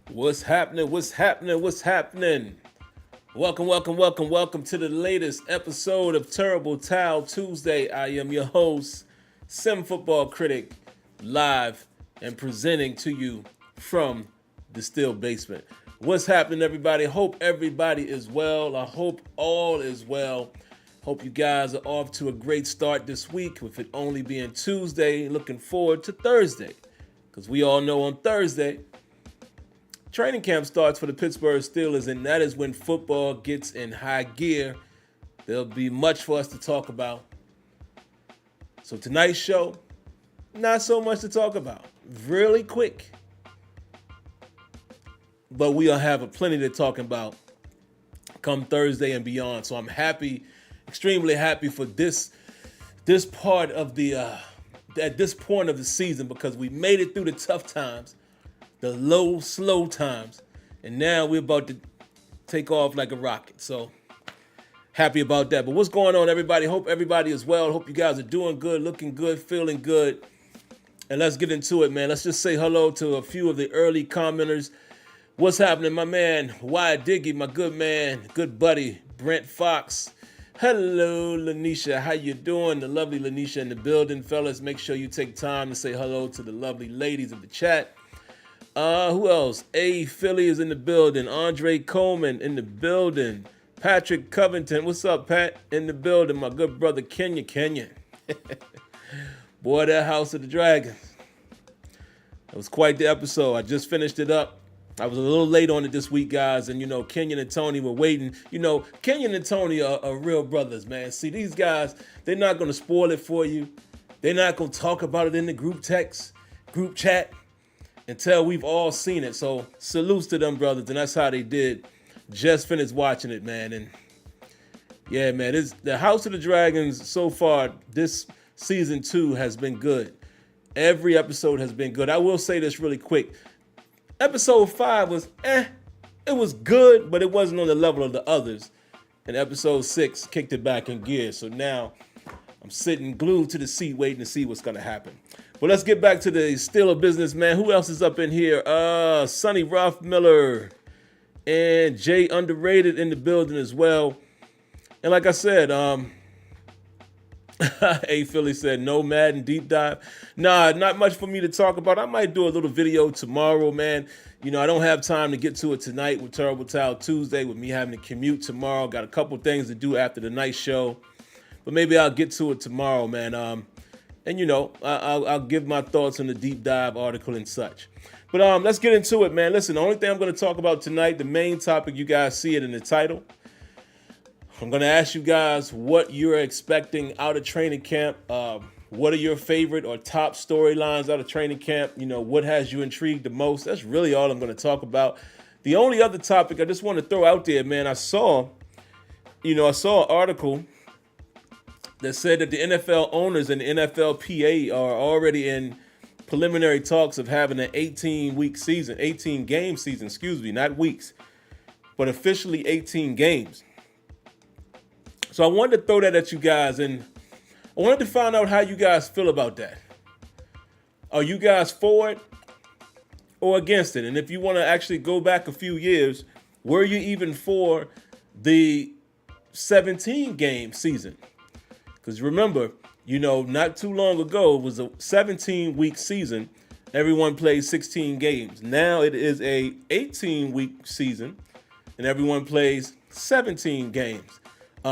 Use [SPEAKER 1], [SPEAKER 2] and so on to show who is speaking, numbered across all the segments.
[SPEAKER 1] What's happening? What's happening? What's happening? Welcome to the latest episode of Terrible Towel Tuesday. I am your host, SimFBallCritic, live and presenting to you from the Steel Basement. What's happening, everybody? Hope everybody is well. I hope all is well. Hope you guys are off to a great start this week, with it only being Tuesday. Looking forward to Thursday, because we all know on Thursday, training camp starts for the Pittsburgh Steelers, and that is when football gets in high gear. There'll be much for us to talk about. So tonight's show, not so much to talk about. Really quick. But we'll have plenty to talk about come Thursday and beyond. So I'm happy, extremely happy for this part of the at this point of the season, because we made it through the tough times, the low, slow times, and now we're about to take off like a rocket. So happy about that. But what's going on, everybody? Hope everybody is well. Hope you guys are doing good, looking good, feeling good. And let's get into it, man. Let's just say hello to a few of the early commenters. What's happening, my man, Wyatt Diggy, my good man, good buddy, Brent Fox. Hello, Lanisha. How you doing? The lovely Lanisha in the building, fellas. Make sure you take time to say hello to the lovely ladies of the chat. Who else? A. Philly is in the building. Andre Coleman in the building. Patrick Covington. What's up, Pat? In the building. My good brother, Kenya. Boy, that House of the Dragons. It was quite the episode. I just finished it up. I was a little late on it this week, guys, and, Kenyon and Tony were waiting. Kenyon and Tony are real brothers, man. See, these guys, they're not going to spoil it for you. They're not going to talk about it in the group chat, until we've all seen it. So salutes to them brothers, and that's how they did. Just finished watching it, man. And yeah, man, the House of the Dragons so far, this season 2 has been good. Every episode has been good. I will say this really quick. Episode 5 was it was good, but it wasn't on the level of the others. And episode 6 kicked it back in gear. So now I'm sitting glued to the seat waiting to see what's going to happen. But let's get back to the Steeler business, man. Who else is up in here? Sonny Ruff Miller and Jay Underrated in the building as well. And like I said, A. Philly said no Madden deep dive. Nah, not much for me to talk about. I might do a little video tomorrow, man. I don't have time to get to it tonight with Terrible Towel Tuesday, with me having to commute tomorrow. Got a couple things to do after the night show. But maybe I'll get to it tomorrow, man. And I'll give my thoughts on the deep dive article and such. But let's get into it, man. Listen, the only thing I'm going to talk about tonight, the main topic, you guys see it in the title. I'm going to ask you guys what you're expecting out of training camp. What are your favorite or top storylines out of training camp? What has you intrigued the most? That's really all I'm going to talk about. The only other topic I just want to throw out there, man, I saw an article that said that the NFL owners and the NFLPA are already in preliminary talks of having an 18-game season, not weeks, but officially 18 games. So I wanted to throw that at you guys, and I wanted to find out how you guys feel about that. Are you guys for it or against it? And if you want to actually go back a few years, were you even for the 17-game season? Because remember, not too long ago, it was a 17-week season. Everyone played 16 games. Now it is a 18-week season, and everyone plays 17 games.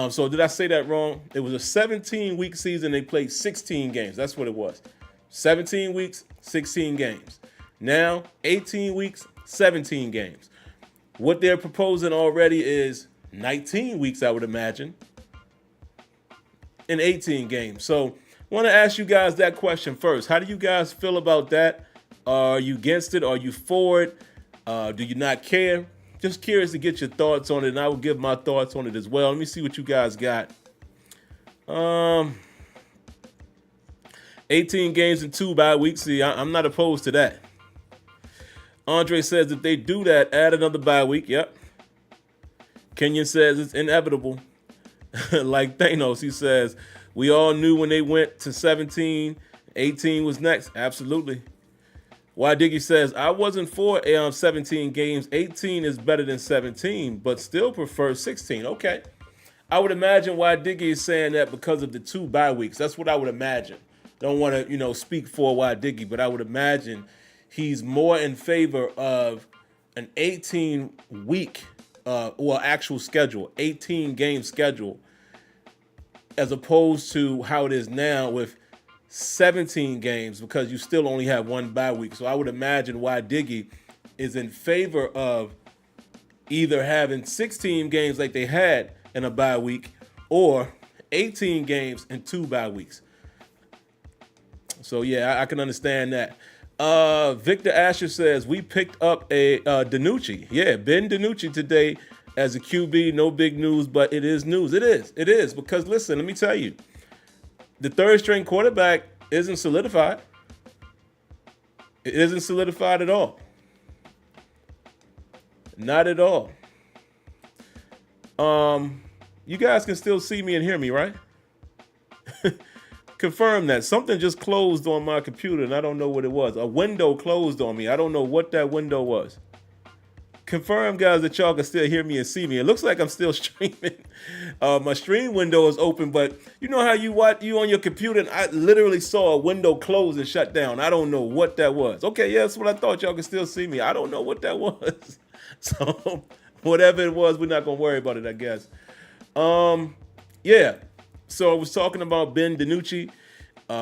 [SPEAKER 1] So did I say that wrong? It was a 17-week season. They played 16 games. That's what it was. 17 weeks, 16 games. Now, 18 weeks, 17 games. What they're proposing already is 19 weeks, I would imagine, in 18 games. So I want to ask you guys that question first. How do you guys feel about that? Are you against it? Are you for it? Do you not care? Just curious to get your thoughts on it, and I will give my thoughts on it as well. Let me see what you guys got. 18 games in 2 bye weeks. See, I'm not opposed to that. Andre says if they do that, add another bye week. Yep. Kenyon says it's inevitable. Like Thanos, he says, we all knew when they went to 17, 18 was next. Absolutely. Why Diggy says, I wasn't for 17 games. 18 is better than 17, but still prefer 16. Okay. I would imagine why Diggy is saying that because of the 2 bye weeks. That's what I would imagine. Don't want to, speak for why Diggy, but I would imagine he's more in favor of an 18-week, actual schedule, 18-game schedule, as opposed to how it is now with 17 games, because you still only have 1 bye week. So I would imagine why Diggy is in favor of either having 16 games like they had in a bye week or 18 games and 2 bye weeks. So yeah, I can understand that. Victor Asher says, we picked up a DiNucci. Yeah, Ben DiNucci today as a QB. No big news, but it is news. It is. Because listen, let me tell you, the 3rd string quarterback isn't solidified. It isn't solidified at all. Not at all. You guys can still see me and hear me, right? Confirm that. Something just closed on my computer and I don't know what it was. A window closed on me. I don't know what that window was. Confirm, guys, that y'all can still hear me and see me. It looks like I'm still streaming. My stream window is open, but you know how you on your computer, and I literally saw a window close and shut down. I don't know what that was. Okay, yeah, that's what I thought. Y'all can still see me. I don't know what that was. So whatever it was, we're not going to worry about it, I guess. Yeah. So I was talking about Ben DiNucci.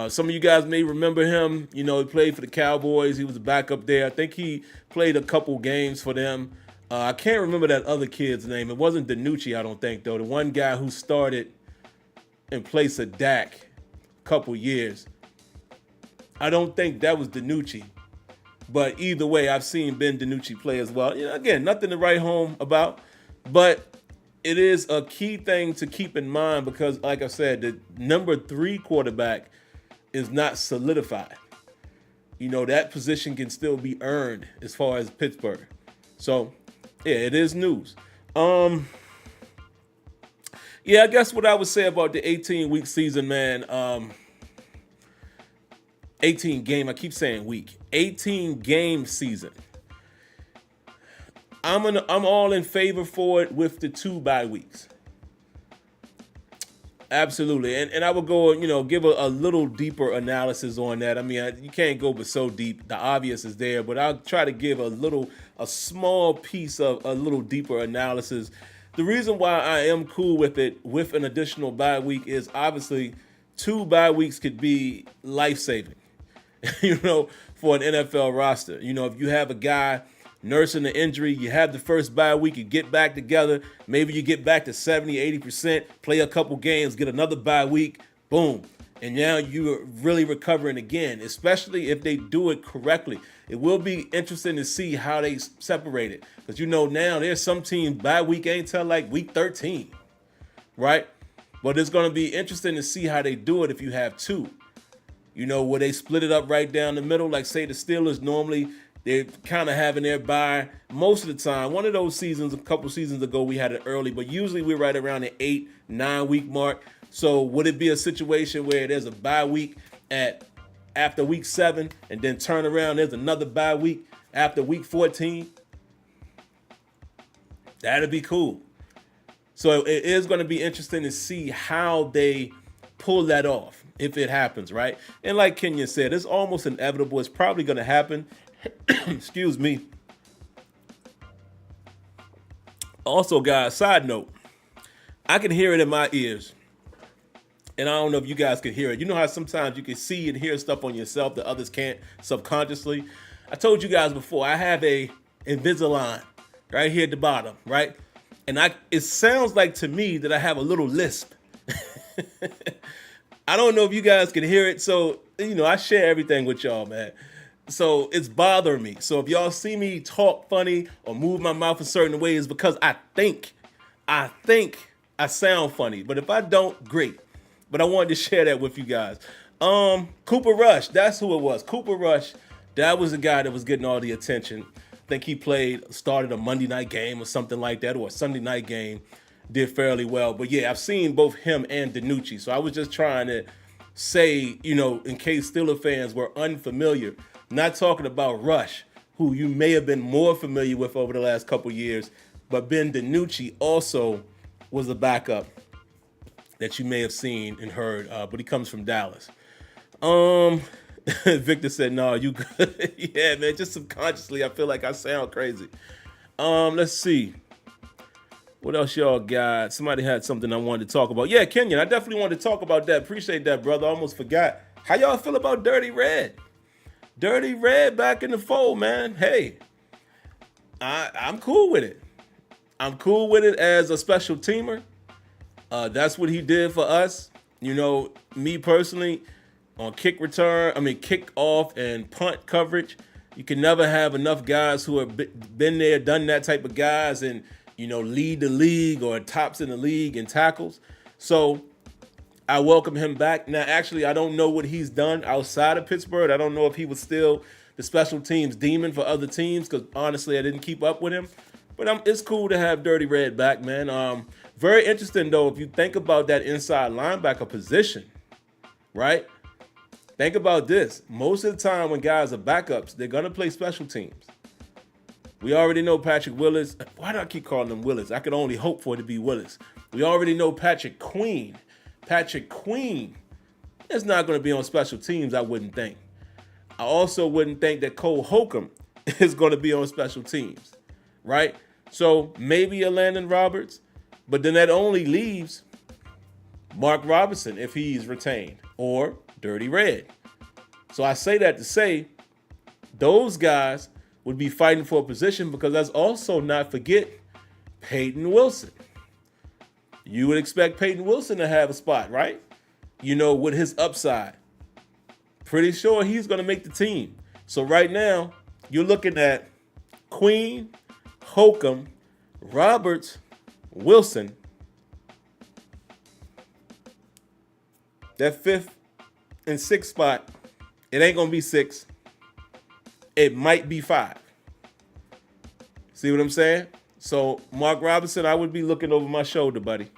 [SPEAKER 1] Some of you guys may remember him. He played for the Cowboys. He was a backup there. I think he played a couple games for them. I can't remember that other kid's name. It wasn't DiNucci, I don't think, though. The one guy who started in place of Dak a couple years. I don't think that was DiNucci. But either way, I've seen Ben DiNucci play as well. Again, nothing to write home about. But it is a key thing to keep in mind because, like I said, the number 3 quarterback is not solidified. That position can still be earned as far as Pittsburgh. So, yeah, it is news. Yeah, I guess what I would say about the 18-week season, man, 18 game, I keep saying week, 18 game season. I'm all in favor for it with the 2 bye weeks. Absolutely. And I would go, give a little deeper analysis on that. I mean, you can't go but so deep. The obvious is there, but I'll try to give a small piece of a little deeper analysis. The reason why I am cool with it with an additional bye week is obviously 2 bye weeks could be life-saving, for an NFL roster. If you have a guy nursing the injury, you have the first bye week, you get back together, maybe you get back to 70, 80%, play a couple games, get another bye week, boom. And now you're really recovering again, especially if they do it correctly. It will be interesting to see how they separate it. Because now there's some teams bye week ain't till like week 13, right? But it's going to be interesting to see how they do it if you have 2. Where they split it up right down the middle, like say the Steelers normally, they're kind of having their bye most of the time. One of those seasons, a couple seasons ago, we had it early, but usually we're right around the 8-9 week mark. So would it be a situation where there's a bye week after week 7 and then turn around, there's another bye week after week 14? That'd be cool. So it is going to be interesting to see how they pull that off if it happens, right? And like Kenya said, it's almost inevitable. It's probably going to happen. Excuse me. Also, guys, side note, I can hear it in my ears. And I don't know if you guys can hear it. You know how sometimes you can see and hear stuff on yourself that others can't subconsciously? I told you guys before, I have a Invisalign right here at the bottom, right? And it sounds like to me that I have a little lisp. I don't know if you guys can hear it. So, I share everything with y'all, man. So it's bothering me. So if y'all see me talk funny or move my mouth a certain way, it's because I think I sound funny. But if I don't, great. But I wanted to share that with you guys. Cooper Rush, that's who it was. Cooper Rush, that was the guy that was getting all the attention. I think he started a Monday night game or something like that, or a Sunday night game, did fairly well. But yeah, I've seen both him and DiNucci. So I was just trying to say, in case Steelers fans were unfamiliar, Not talking about Rush, who you may have been more familiar with over the last couple years, but Ben DiNucci also was a backup that you may have seen and heard, but he comes from Dallas. Victor said, "No, you good." Yeah, man, just subconsciously, I feel like I sound crazy. Let's see. What else y'all got? Somebody had something I wanted to talk about. Yeah, Kenyon, I definitely wanted to talk about that. Appreciate that, brother. I almost forgot. How y'all feel about Dirty Red? Dirty Red back in the fold, man. Hey, I'm cool with it. I'm cool with it as a special teamer. That's what he did for us. You know, me personally, on kick off and punt coverage, you can never have enough guys who have been there, done that type of guys, and lead the league or tops in the league in tackles. So I welcome him back. Now, actually, I don't know what he's done outside of Pittsburgh. I don't know if he was still the special teams demon for other teams, because honestly, I didn't keep up with him. But it's cool to have Dirty Red back, man. Very interesting, though, if you think about that inside linebacker position, right? Think about this. Most of the time when guys are backups, they're going to play special teams. We already know Patrick Willis. Why do I keep calling him Willis? I could only hope for it to be Willis. We already know Patrick Queen. Patrick Queen is not going to be on special teams, I wouldn't think. I also wouldn't think that Cole Holcomb is going to be on special teams, right? So maybe a Landon Roberts, but then that only leaves Mark Robinson if he's retained, or Dirty Red. So I say that to say those guys would be fighting for a position, because let's also not forget Peyton Wilson. You would expect Peyton Wilson to have a spot, right? With his upside. Pretty sure he's going to make the team. So right now, you're looking at Queen, Holcomb, Roberts, Wilson. That 5th and 6th spot, it ain't going to be 6. It might be 5. See what I'm saying? So Mark Robinson, I would be looking over my shoulder, buddy.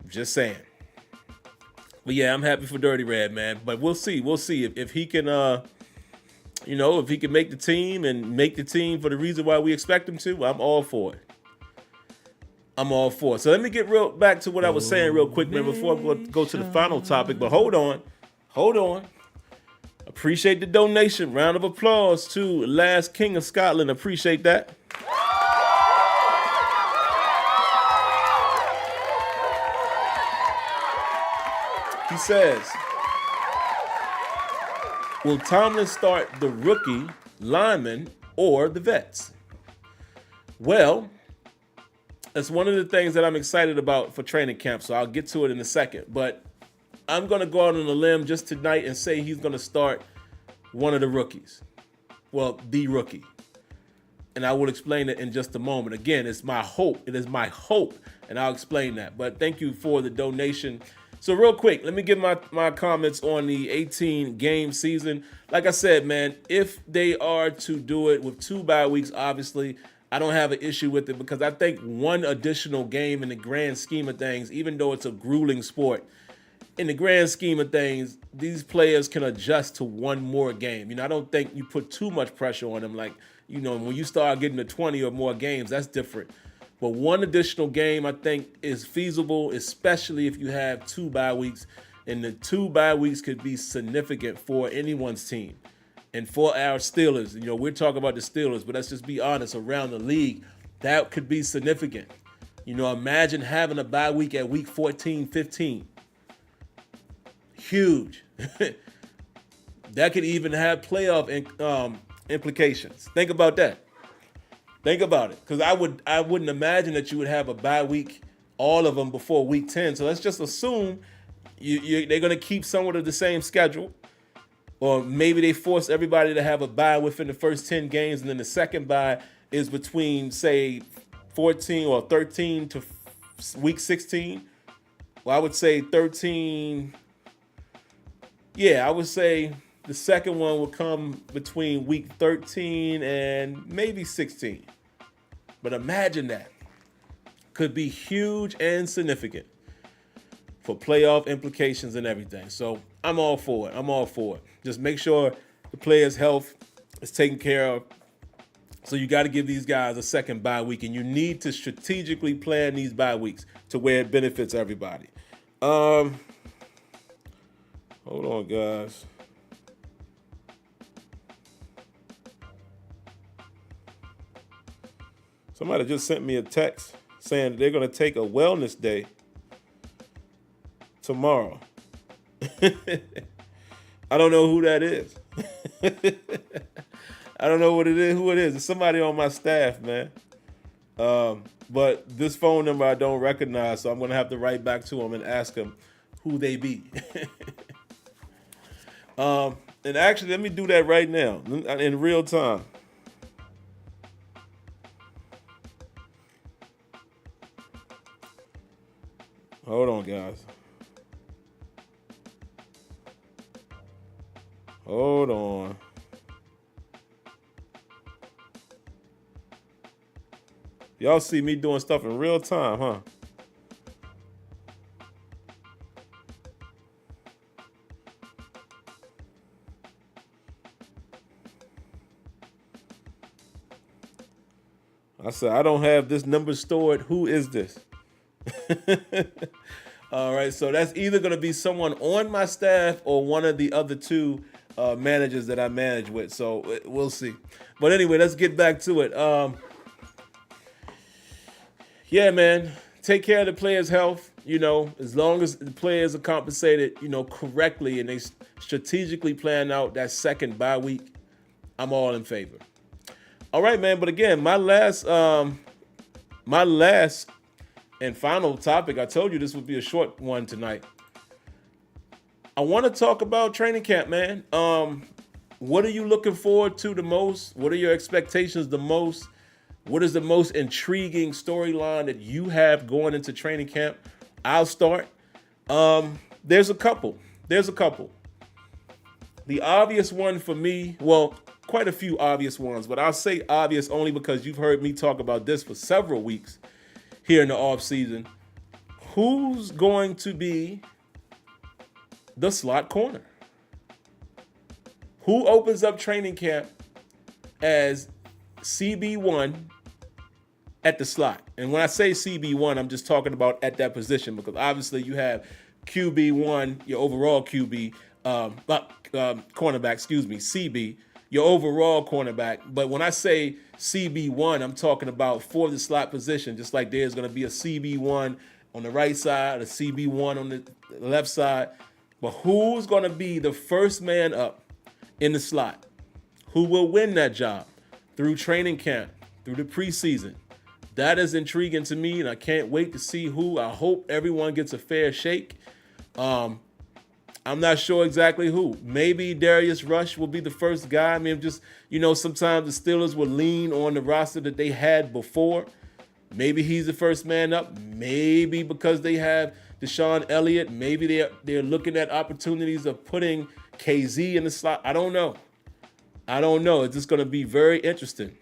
[SPEAKER 1] Just saying. But yeah, I'm happy for Dirty Red, man. But we'll see. We'll see if he can, if he can make the team and make the team for the reason why we expect him to. I'm all for it. I'm all for it. So let me get back to what I was saying real quick, man, before I go to the final topic. But hold on. Appreciate the donation. Round of applause to Last King of Scotland. Appreciate that. He says, will Tomlin start the rookie linemen or the vets? Well, that's one of the things that I'm excited about for training camp, so I'll get to it in a second. But I'm going to go out on a limb just tonight and say he's going to start one of the rookies. Well, the rookie. And I will explain it in just a moment. Again, it's my hope. It is my hope, and I'll explain that. But thank you for the donation. So real quick, let me give my comments on the 18-game season. Like I said, man, if they are to do it with 2 bye weeks, obviously, I don't have an issue with it, because I think one additional game in the grand scheme of things, even though it's a grueling sport, in the grand scheme of things, these players can adjust to one more game. I don't think you put too much pressure on them. Like, when you start getting to 20 or more games, that's different. But one additional game, I think, is feasible, especially if you have 2 bye weeks. And the 2 bye weeks could be significant for anyone's team. And for our Steelers, we're talking about the Steelers, but let's just be honest, around the league, that could be significant. Imagine having a bye week at week 14, 15. Huge. That could even have playoff implications. Think about that. Think about it, because I wouldn't imagine that you would have a bye week, all of them, before week 10. So let's just assume they're going to keep somewhat of the same schedule, or maybe they force everybody to have a bye within the first 10 games, and then the second bye is between, say, 14 or 13 to week 16. Well, I would say 13. Yeah, I would say the second one will come between week 13 and maybe 16. But imagine that. Could be huge and significant for playoff implications and everything. So I'm all for it. Just make sure the players' health is taken care of. So you got to give these guys a second bye week, and you need to strategically plan these bye weeks to where it benefits everybody. Hold on, guys. Somebody just sent me a text saying they're going to take a wellness day tomorrow. I don't know who that is. I don't know what it is, who it is. It's somebody on my staff, man. But this phone number I don't recognize, so I'm going to have to write back to them and ask them who they be. And actually, let me do that right now in real time. Hold on, guys. Hold on. Y'all see me doing stuff in real time, huh? I said, I don't have this number stored. Who is this? All right, so that's either going to be someone on my staff or one of the other two managers that I manage with. So we'll see. But anyway, let's get back to it. Yeah, man, take care of the players' health. You know, as long as the players are compensated, you know, correctly, and they strategically plan out that second bye week, I'm all in favor. All right, man. But again, my last and final topic, I told you this would be a short one tonight. I want to talk about training camp, man. What are you looking forward to the most? What are your expectations the most? What is the most intriguing storyline that you have going into training camp? I'll start. There's a couple. The obvious one for me, well, quite a few obvious ones, but I'll say obvious only because you've heard me talk about this for several weeks here in the off season. Who's going to be the slot corner? Who opens up training camp as CB1 at the slot? And when I say CB1, I'm just talking about at that position, because obviously you have QB1, your overall QB, cornerback, CB, your overall cornerback. But when I say CB1, I'm talking about for the slot position, just like there's going to be a CB1 on the right side, a CB1 on the left side. But who's going to be the first man up in the slot? Who will win that job through training camp, through the preseason? That is intriguing to me, and I can't wait to see who. I hope everyone gets a fair shake. I'm not sure exactly who. Maybe Darius Rush will be the first guy. I mean, just, you know, sometimes the Steelers will lean on the roster that they had before. Maybe he's the first man up. Maybe because they have Deshaun Elliott, maybe they're looking at opportunities of putting KZ in the slot. I don't know. It's just going to be very interesting.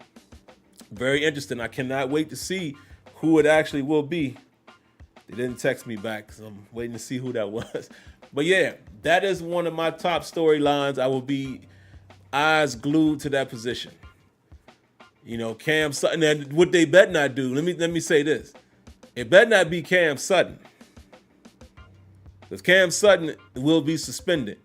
[SPEAKER 1] Very interesting. I cannot wait to see who it actually will be. They didn't text me back, so I'm waiting to see who that was. But yeah, that is one of my top storylines. I will be eyes glued to that position. You know, Cam Sutton, and what they better not do, let me say this. It better not be Cam Sutton. Because Cam Sutton will be suspended.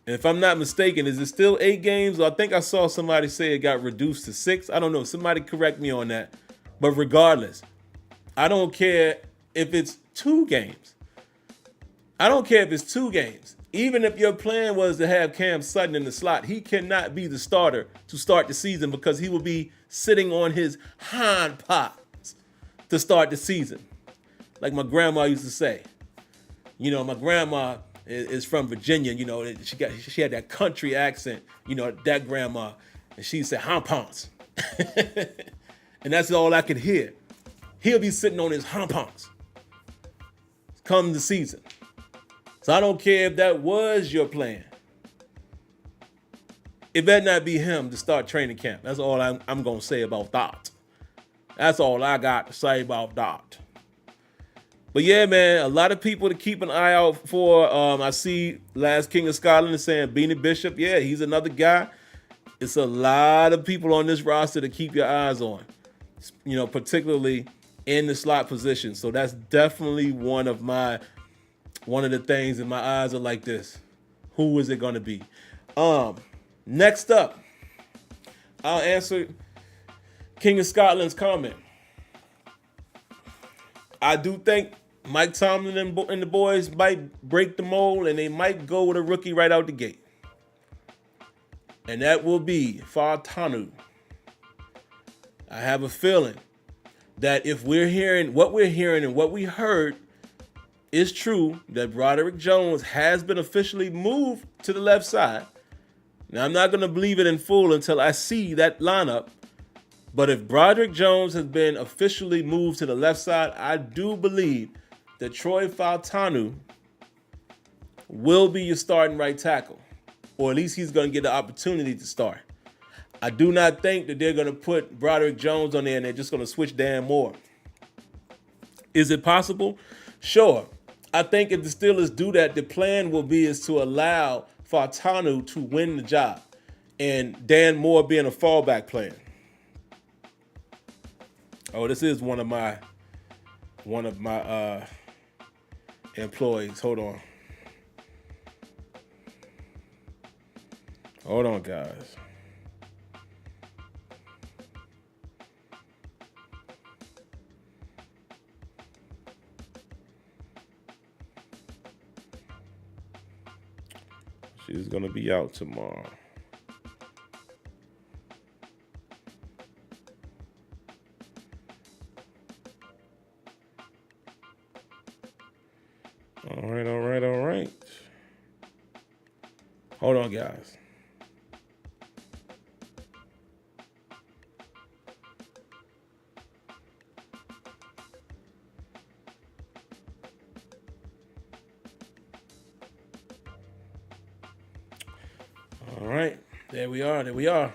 [SPEAKER 1] And if I'm not mistaken, is it still 8 games? I think I saw somebody say it got reduced to 6. I don't know. Somebody correct me on that. But regardless, I don't care if it's 2 games. Even if your plan was to have Cam Sutton in the slot, he cannot be the starter to start the season, because he will be sitting on his hind parts to start the season. Like my grandma used to say. You know, my grandma is from Virginia. You know, she had that country accent, you know, that grandma. And she said, hind parts. And that's all I could hear. He'll be sitting on his hind parts come the season. So I don't care if that was your plan. It better not be him to start training camp. That's all I'm going to say about that. That's all I got to say about that. But yeah, man, a lot of people to keep an eye out for. I see Last King of Scotland is saying Beanie Bishop. Yeah, he's another guy. It's a lot of people on this roster to keep your eyes on, particularly in the slot position. So that's definitely one of the things, and my eyes are like this. Who is it going to be? Next up, I'll answer King of Scotland's comment. I do think Mike Tomlin and the boys might break the mold, and they might go with a rookie right out the gate. And that will be Fautanu. I have a feeling that if we're hearing and what we heard is true, that Broderick Jones has been officially moved to the left side. Now, I'm not going to believe it in full until I see that lineup. But if Broderick Jones has been officially moved to the left side, I do believe that Troy Fautanu will be your starting right tackle. Or at least he's going to get the opportunity to start. I do not think that they're going to put Broderick Jones on there and they're just going to switch Dan Moore. Is it possible? Sure. I think if the Steelers do that, the plan will be is to allow Fautanu to win the job and Dan Moore being a fallback plan. Oh, this is one of my employees. Hold on, guys. She's going to be out tomorrow. All right. Hold on, guys. All right, there we are.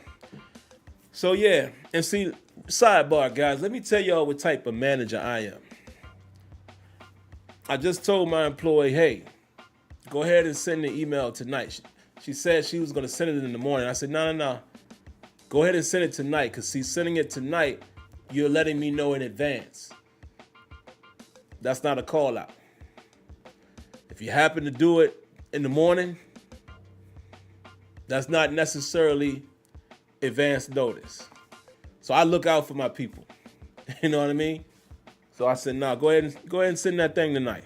[SPEAKER 1] So yeah, and see, sidebar, guys, let me tell y'all what type of manager I am. I just told my employee, hey, go ahead and send the email tonight. She said she was going to send it in the morning. I said, no. Go ahead and send it tonight, because see, sending it tonight, you're letting me know in advance. That's not a call out. If you happen to do it in the morning, that's not necessarily advance notice. So I look out for my people. You know what I mean? So I said, go ahead and send that thing tonight.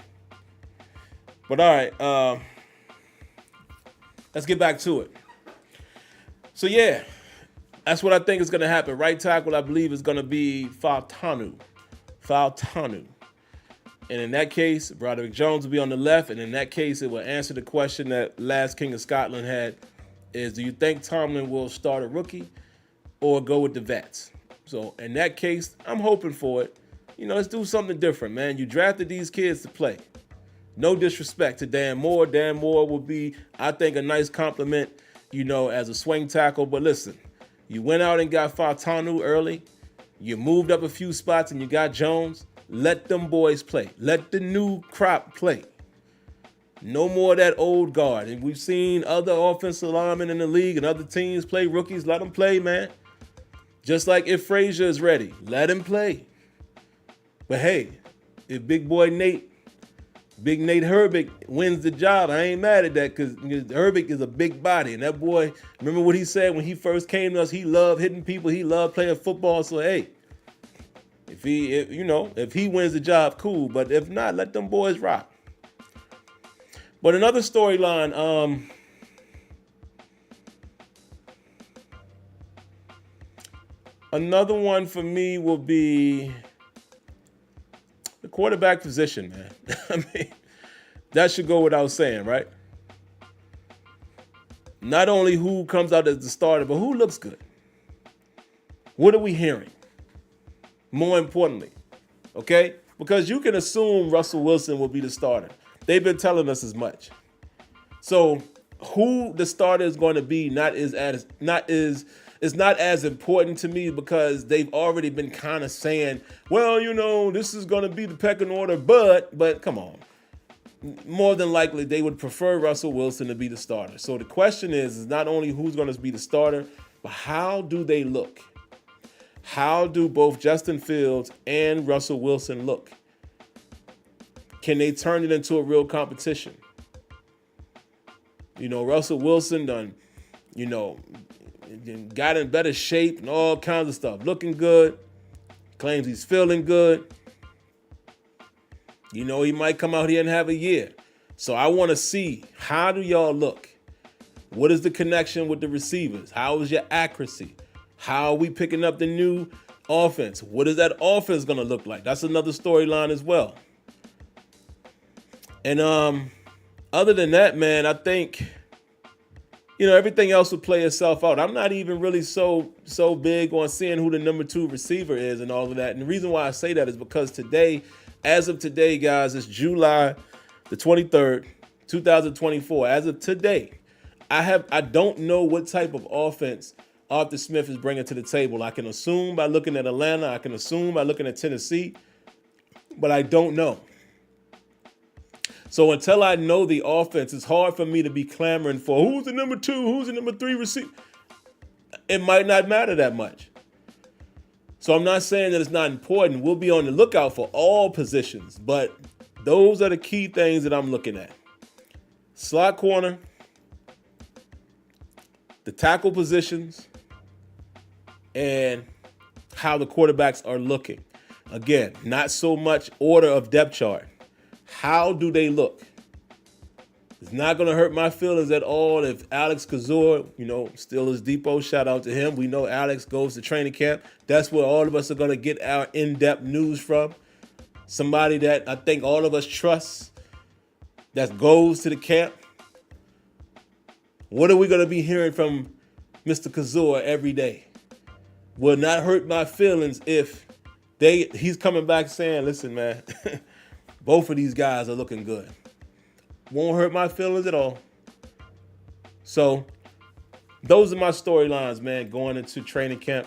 [SPEAKER 1] But all right, let's get back to it. So yeah, that's what I think is going to happen. Right tackle, I believe, is going to be Fautanu. And in that case, Broderick Jones will be on the left. And in that case, it will answer the question that Last King of Scotland had, is do you think Tomlin will start a rookie or go with the vets? So in that case, I'm hoping for it. Let's do something different, man. You drafted these kids to play. No disrespect to Dan Moore. Dan Moore will be, I think, a nice compliment, as a swing tackle. But listen, you went out and got Fautanu early. You moved up a few spots and you got Jones. Let them boys play. Let the new crop play. No more of that old guard. And we've seen other offensive linemen in the league and other teams play rookies. Let them play, man. Just like if Frazier is ready, let him play. But hey, if Big Nate Herbig wins the job, I ain't mad at that, because Herbig is a big body. And that boy, remember what he said when he first came to us? He loved hitting people. He loved playing football. So hey, if he wins the job, cool. But if not, let them boys rock. But another storyline, another one for me will be the quarterback position, man. I mean, that should go without saying, right? Not only who comes out as the starter, but who looks good. What are we hearing? More importantly, okay? Because you can assume Russell Wilson will be the starter. They've been telling us as much. So who the starter is going to be not is it's not as important to me because they've already been kind of saying, well, this is going to be the pecking order, but come on. More than likely, they would prefer Russell Wilson to be the starter. So the question is not only who's going to be the starter, but how do they look? How do both Justin Fields and Russell Wilson look? Can they turn it into a real competition? Russell Wilson done, got in better shape and all kinds of stuff. Looking good. Claims he's feeling good. He might come out here and have a year. So I want to see, how do y'all look? What is the connection with the receivers? How is your accuracy? How are we picking up the new offense? What is that offense going to look like? That's another storyline as well. And other than that, man, I think, everything else will play itself out. I'm not even really so big on seeing who the number 2 receiver is and all of that. And the reason why I say that is because today, as of today, guys, it's July the 23rd, 2024. As of today, I don't know what type of offense Arthur Smith is bringing to the table. I can assume by looking at Atlanta. I can assume by looking at Tennessee. But I don't know. So until I know the offense, it's hard for me to be clamoring for who's the number 2, who's the number 3 receiver. It might not matter that much. So I'm not saying that it's not important. We'll be on the lookout for all positions, but those are the key things that I'm looking at. Slot corner, the tackle positions, and how the quarterbacks are looking. Again, not so much order of depth chart. How do they look? It's not going to hurt my feelings at all if Alex Kazor, Steelers Depot, shout out to him. We know Alex goes to training camp. That's where all of us are going to get our in-depth news from. Somebody that I think all of us trust that goes to the camp. What are we going to be hearing from Mr. Kazor every day? Will not hurt my feelings if he's coming back saying, listen, man, both of these guys are looking good. Won't hurt my feelings at all. So those are my storylines, man, going into training camp.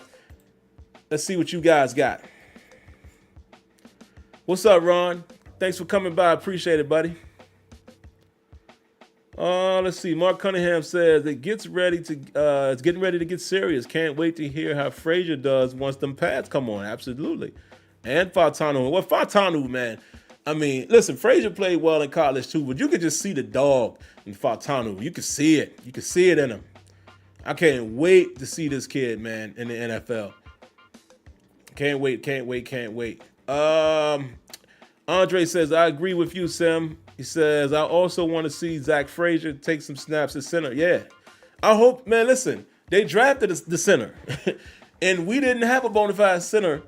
[SPEAKER 1] Let's see what you guys got. What's up, Ron? Thanks for coming by. Appreciate it, buddy. Let's see. Mark Cunningham says it's getting ready to get serious. Can't wait to hear how Frazier does once them pads come on. Absolutely. And Fatanu. Well, Fatanu, man. I mean, listen, Frazier played well in college too, but you could just see the dog in Fatanu. You could see it. You could see it in him. I can't wait to see this kid, man, in the NFL. Can't wait. Andre says, I agree with you, Sim. He says, I also want to see Zach Frazier take some snaps at center. Yeah. I hope, man, listen, they drafted the center, and we didn't have a bona fide center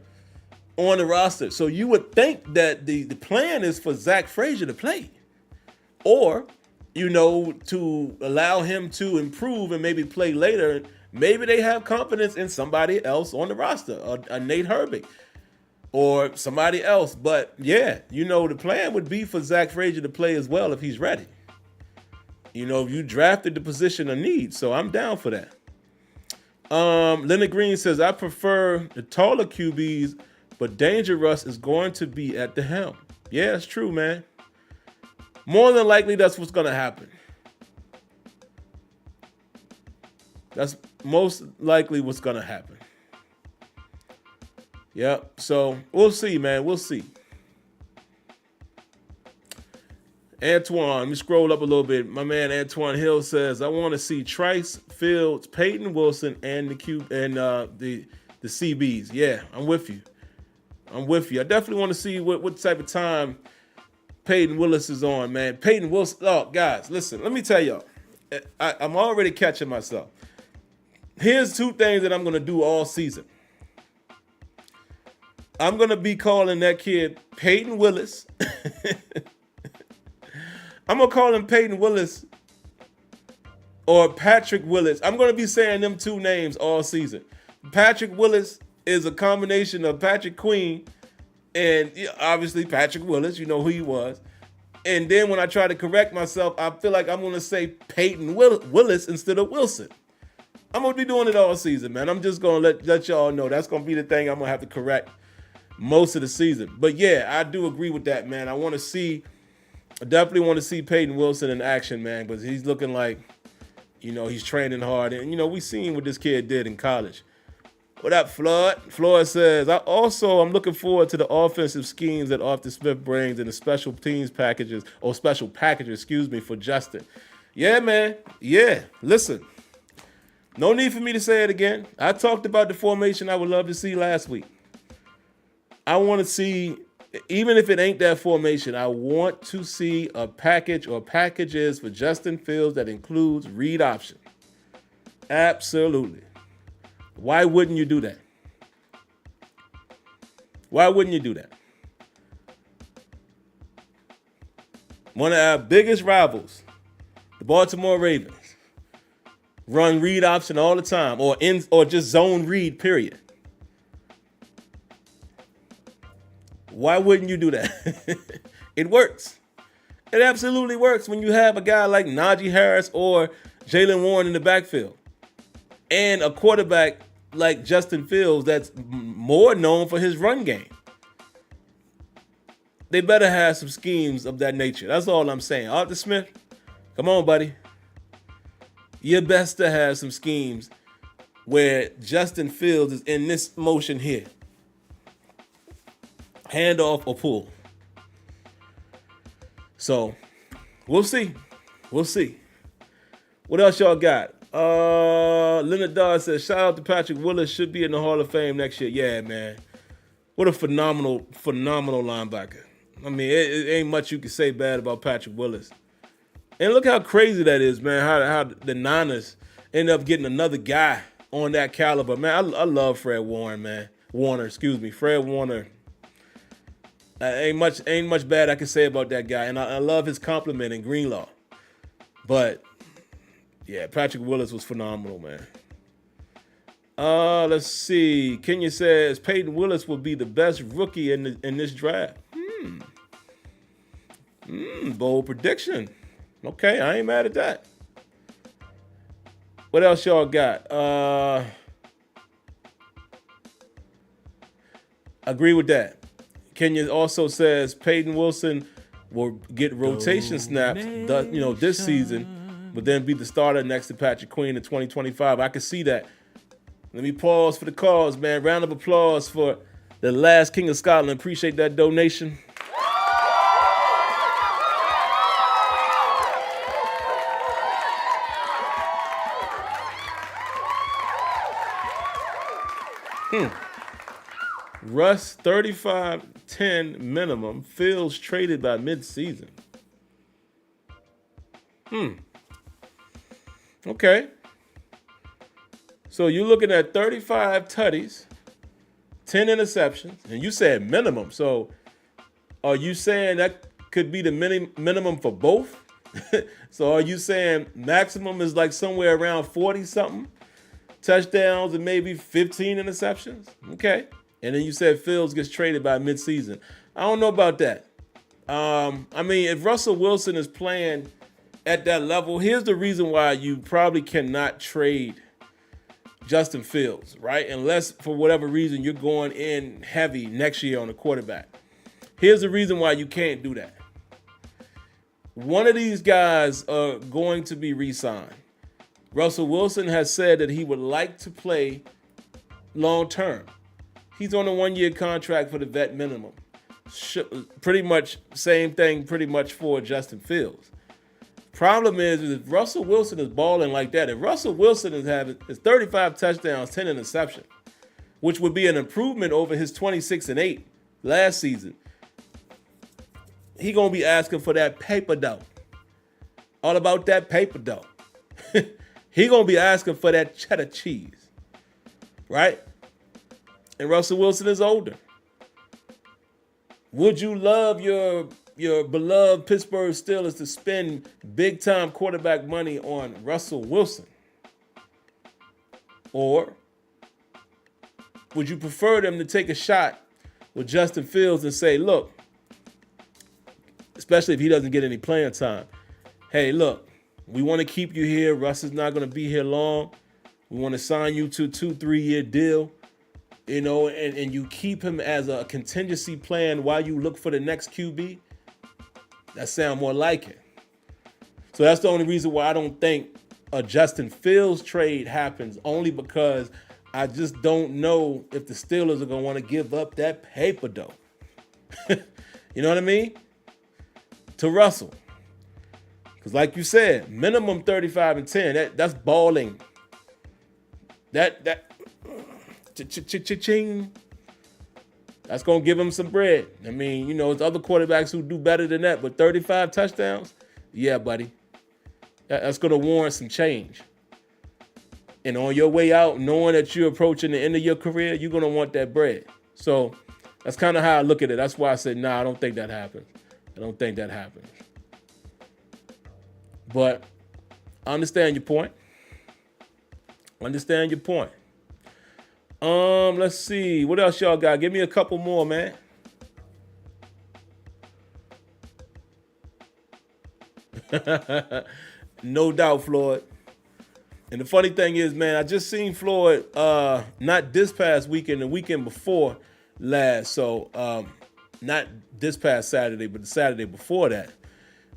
[SPEAKER 1] on the roster. So you would think that the plan is for Zach Frazier to play, or, to allow him to improve and maybe play later. Maybe they have confidence in somebody else on the roster, a Nate Herbig or somebody else. But yeah, the plan would be for Zach Frazier to play as well if he's ready. If you drafted the position of need. So I'm down for that. Leonard Green says, I prefer the taller QBs, but Danger Russ is going to be at the helm. Yeah, it's true, man. More than likely, that's what's going to happen. That's most likely what's going to happen. Yep. So we'll see, man. We'll see. Antoine, let me scroll up a little bit. My man Antoine Hill says, I want to see Trice, Fields, Peyton Wilson, and the CBs. Yeah, I'm with you. I definitely want to see what type of time Peyton Willis is on, man. Peyton Wilson. Oh, guys, listen. Let me tell y'all. I'm already catching myself. Here's two things that I'm going to do all season. I'm going to be calling that kid Peyton Willis. I'm going to call him Peyton Willis or Patrick Willis. I'm going to be saying them two names all season. Patrick Willis is a combination of Patrick Queen and obviously Patrick Willis. You know who he was. And then when I try to correct myself, I feel like I'm going to say Peyton Willis instead of Wilson. I'm going to be doing it all season, man. I'm just going to let y'all know that's going to be the thing I'm going to have to correct most of the season. But yeah, I do agree with that, man. I definitely want to see Peyton Wilson in action, man, because he's looking like, he's training hard. And, we seen what this kid did in college. What up, Floyd? Floyd says, I'm looking forward to the offensive schemes that Arthur Smith brings and the special packages, for Justin. Yeah, man. Yeah, listen. No need for me to say it again. I talked about the formation I would love to see last week. I want to see, even if it ain't that formation, I want to see a package or packages for Justin Fields that includes read option. Absolutely. Why wouldn't you do that? Why wouldn't you do that? One of our biggest rivals, the Baltimore Ravens, run read option all the time, or just zone read, period. Why wouldn't you do that? It works. It absolutely works when you have a guy like Najee Harris or Jaylen Warren in the backfield, and a quarterback like Justin Fields that's more known for his run game. They better have some schemes of that nature. That's all I'm saying. Arthur Smith, come on, buddy. You're best to have some schemes where Justin Fields is in this motion here. Handoff or pull. So, we'll see. We'll see. What else y'all got? Leonard Dodd says, shout out to Patrick Willis. Should be in the Hall of Fame next year. Yeah, man. What a phenomenal linebacker. I mean, it ain't much you can say bad about Patrick Willis. And look how crazy that is, man, how the Niners end up getting another guy on that caliber. Man, I love Fred Warner, man. Fred Warner. Ain't much bad I can say about that guy. And I love his compliment in Greenlaw. But, yeah, Patrick Willis was phenomenal, man. Let's see. Kenya says Peyton Willis will be the best rookie in this draft. Bold prediction. Okay, I ain't mad at that. What else y'all got? Agree with that. Kenya also says Peyton Wilson will get rotation snaps, this season, but then be the starter next to Patrick Queen in 2025. I can see that. Let me pause for the cause, man. Round of applause for the last King of Scotland. Appreciate that donation. Russ 35-10 minimum. Fields traded by mid-season. Okay. So you're looking at 35 tutties, 10 interceptions, and you said minimum. So are you saying that could be the minimum for both? So are you saying maximum is like somewhere around 40-something touchdowns and maybe 15 interceptions? Okay. And then you said Fields gets traded by midseason. I don't know about that. I mean, if Russell Wilson is playing at that level, here's the reason why you probably cannot trade Justin Fields, right? Unless for whatever reason you're going in heavy next year on a quarterback. Here's the reason why you can't do that. One of these guys are going to be re-signed. Russell Wilson has said that he would like to play long term. He's on a 1-year contract for the vet minimum. Pretty much same thing pretty much for Justin Fields. Problem is if Russell Wilson is balling like that, if Russell Wilson is having his 35 touchdowns, 10 interceptions, which would be an improvement over his 26-8 last season, he gonna be asking for that paper dough. All about that paper dough. He gonna be asking for that cheddar cheese, right? And Russell Wilson is older. Would you love your beloved Pittsburgh Steelers to spend big-time quarterback money on Russell Wilson? Or would you prefer them to take a shot with Justin Fields and say, look, especially if he doesn't get any playing time, hey, look, we want to keep you here. Russ is not going to be here long. We want to sign you to a 2-3 year deal, and you keep him as a contingency plan while you look for the next QB. That sound more like it. So that's the only reason why I don't think a Justin Fields trade happens, only because I just don't know if the Steelers are going to want to give up that paper dough. You know what I mean? To Russell. Because like you said, minimum 35-10, that's balling. Ching. That's going to give him some bread. I mean, it's other quarterbacks who do better than that, but 35 touchdowns? Yeah, buddy. That's going to warrant some change. And on your way out, knowing that you're approaching the end of your career, you're going to want that bread. So that's kind of how I look at it. That's why I said, nah, I don't think that happens. I don't think that happens. But I understand your point. Let's see. What else y'all got? Give me a couple more, man. No doubt, Floyd. And the funny thing is, man, I just seen Floyd not this past weekend, the weekend before last. So not this past Saturday, but the Saturday before that.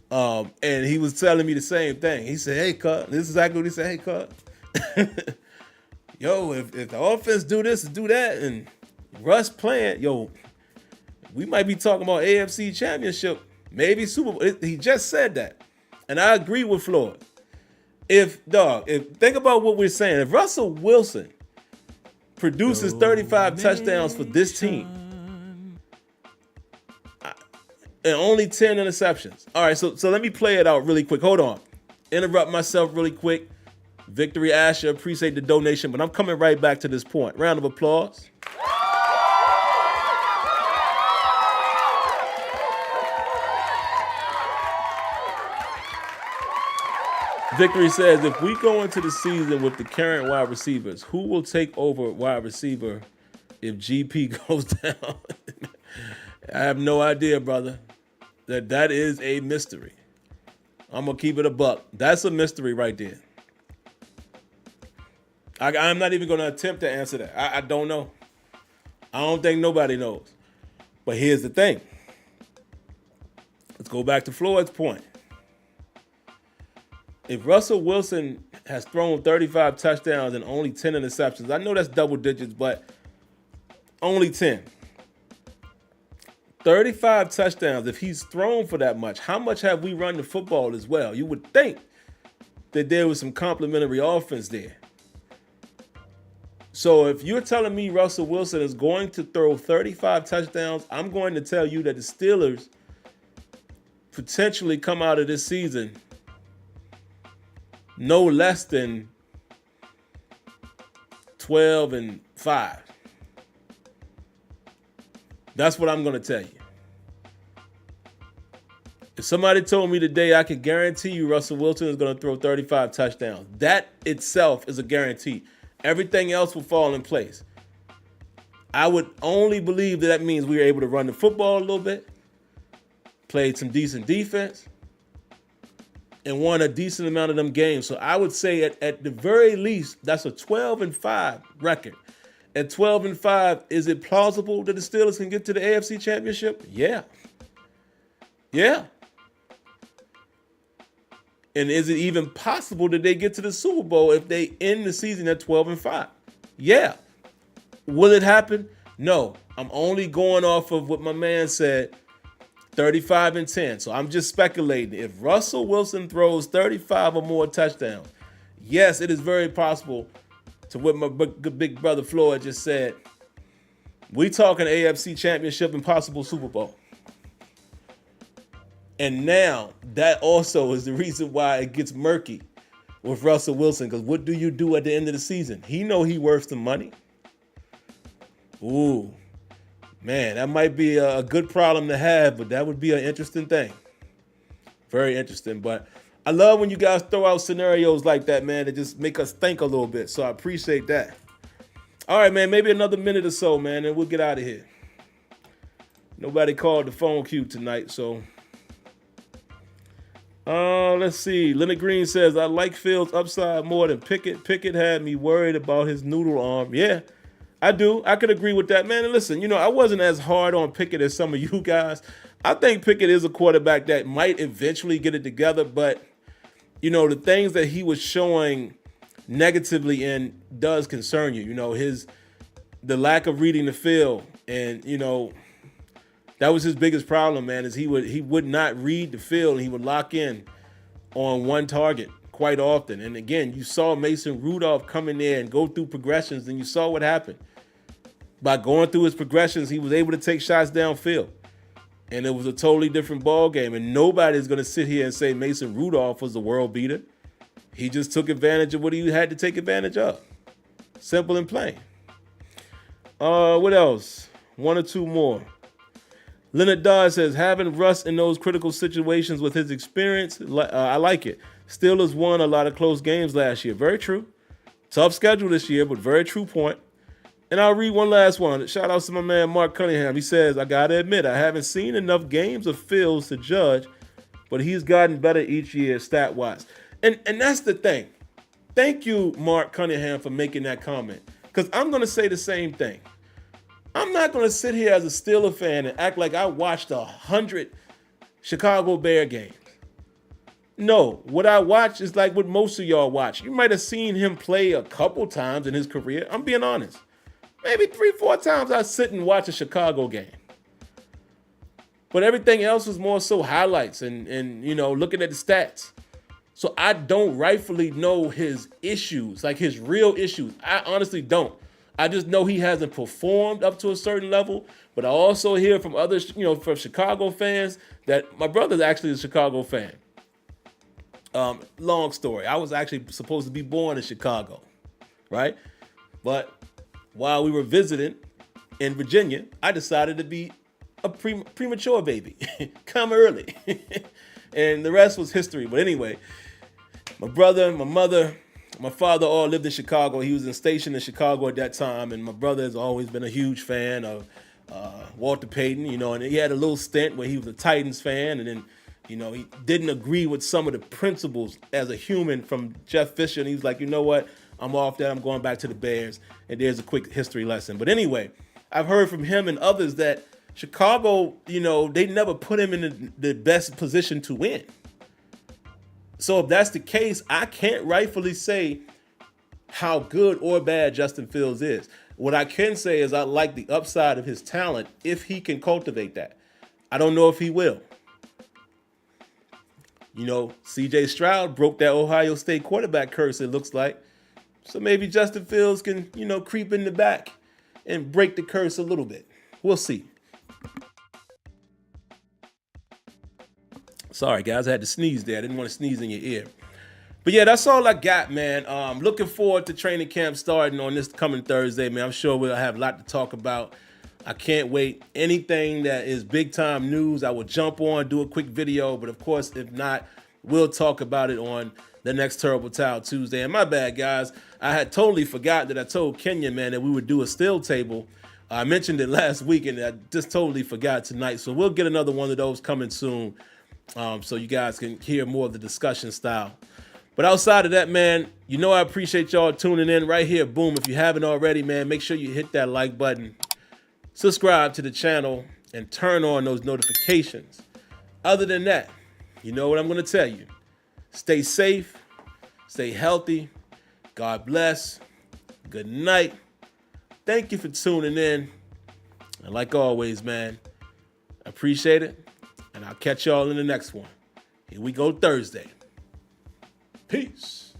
[SPEAKER 1] And he was telling me the same thing. He said, hey, cut. This is exactly what he said. Hey, cut. Yo, if the offense do this and do that and Russ playing, we might be talking about AFC Championship, maybe Super Bowl. He just said that. And I agree with Floyd. If think about what we're saying. If Russell Wilson produces 35 touchdowns for this team and only 10 interceptions. All right, so let me play it out really quick. Hold on. Interrupt myself really quick. Victory Asher, appreciate the donation, but I'm coming right back to this point. Round of applause. Victory says, if we go into the season with the current wide receivers, who will take over wide receiver if GP goes down? I have no idea, brother. That is a mystery. I'm going to keep it a buck. That's a mystery right there. I'm not even going to attempt to answer that. I don't know. I don't think nobody knows. But here's the thing. Let's go back to Floyd's point. If Russell Wilson has thrown 35 touchdowns and only 10 interceptions, I know that's double digits, but only 10. 35 touchdowns, if he's thrown for that much, how much have we run the football as well? You would think that there was some complementary offense there. So if you're telling me Russell Wilson is going to throw 35 touchdowns, I'm going to tell you that the Steelers potentially come out of this season no less than 12-5. That's what I'm going to tell you. If somebody told me today I could guarantee you Russell Wilson is going to throw 35 touchdowns, that itself is a guarantee. Everything else will fall in place. I would only believe that means we were able to run the football a little bit, played some decent defense, and won a decent amount of them games. So I would say at the very least, that's a 12-5 record. At 12-5, is it plausible that the Steelers can get to the AFC Championship? Yeah. Yeah. And is it even possible that they get to the Super Bowl if they end the season at 12-5? Yeah. Will it happen? No. I'm only going off of what my man said, 35-10. So I'm just speculating. If Russell Wilson throws 35 or more touchdowns, yes, it is very possible, to what my big brother Floyd just said, we talking AFC Championship and possible Super Bowl. And now that also is the reason why it gets murky with Russell Wilson, because what do you do at the end of the season? He know he worth some money. Ooh, man, that might be a good problem to have, but that would be an interesting thing. Very interesting. But I love when you guys throw out scenarios like that, man, that just make us think a little bit. So I appreciate that. All right, man, maybe another minute or so, man, and we'll get out of here. Nobody called the phone queue tonight, so Let's see. Leonard Green says, I like Fields' upside more than Pickett. Pickett had me worried about his noodle arm. Yeah, I do. I could agree with that, man. And listen, I wasn't as hard on Pickett as some of you guys. I think Pickett is a quarterback that might eventually get it together, but, the things that he was showing negatively in does concern you. The lack of reading the field, and, that was his biggest problem, man, is he would not read the field, and he would lock in on one target quite often. And again, you saw Mason Rudolph come in there and go through progressions, and you saw what happened. By going through his progressions, he was able to take shots downfield. And it was a totally different ball game. And nobody's going to sit here and say Mason Rudolph was the world beater. He just took advantage of what he had to take advantage of. Simple and plain. What else? One or two more. Leonard Dodd says, having Russ in those critical situations with his experience, I like it. Steelers won a lot of close games last year. Very true. Tough schedule this year, but very true point. And I'll read one last one. Shout out to my man Mark Cunningham. He says, I got to admit, I haven't seen enough games of Fields to judge, but he's gotten better each year stat-wise. And that's the thing. Thank you, Mark Cunningham, for making that comment, because I'm going to say the same thing. I'm not going to sit here as a Steeler fan and act like I watched 100 Chicago Bear games. No, what I watch is like what most of y'all watch. You might have seen him play a couple times in his career. I'm being honest. Maybe 3-4 times I sit and watch a Chicago game. But everything else was more so highlights and looking at the stats. So I don't rightfully know his issues, like his real issues. I honestly don't. I just know he hasn't performed up to a certain level. But I also hear from others, from Chicago fans, that my brother's actually a Chicago fan. Long story. I was actually supposed to be born in Chicago, right? But while we were visiting in Virginia, I decided to be a premature baby. Come early. And the rest was history. But anyway, my brother, my mother, my father all lived in Chicago. He was stationed in Chicago at that time. And my brother has always been a huge fan of Walter Payton, and he had a little stint where he was a Titans fan. And then, he didn't agree with some of the principles as a human from Jeff Fisher. And he was like, you know what? I'm off that. I'm going back to the Bears. And there's a quick history lesson. But anyway, I've heard from him and others that Chicago, they never put him in the best position to win. So if that's the case, I can't rightfully say how good or bad Justin Fields is. What I can say is I like the upside of his talent if he can cultivate that. I don't know if he will. C.J. Stroud broke that Ohio State quarterback curse, it looks like. So maybe Justin Fields can, creep in the back and break the curse a little bit. We'll see. Sorry, guys, I had to sneeze there. I didn't want to sneeze in your ear. But yeah, that's all I got, man. Looking forward to training camp starting on this coming Thursday, man. I'm sure we'll have a lot to talk about. I can't wait. Anything that is big time news, I will jump on, do a quick video. But of course, if not, we'll talk about it on the next Terrible Towel Tuesday. And my bad, guys. I had totally forgot that I told Kenya, man, that we would do a still table. I mentioned it last week, and I just totally forgot tonight. So we'll get another one of those coming soon, so you guys can hear more of the discussion style. But outside of that, man, I appreciate y'all tuning in right here. Boom. If you haven't already, man, make sure you hit that like button, subscribe to the channel, and turn on those notifications. Other than that, you know what I'm going to tell you. Stay safe, stay healthy. God bless. Good night. Thank you for tuning in. And like always, man, I appreciate it. And I'll catch y'all in the next one. Here we go Thursday. Peace.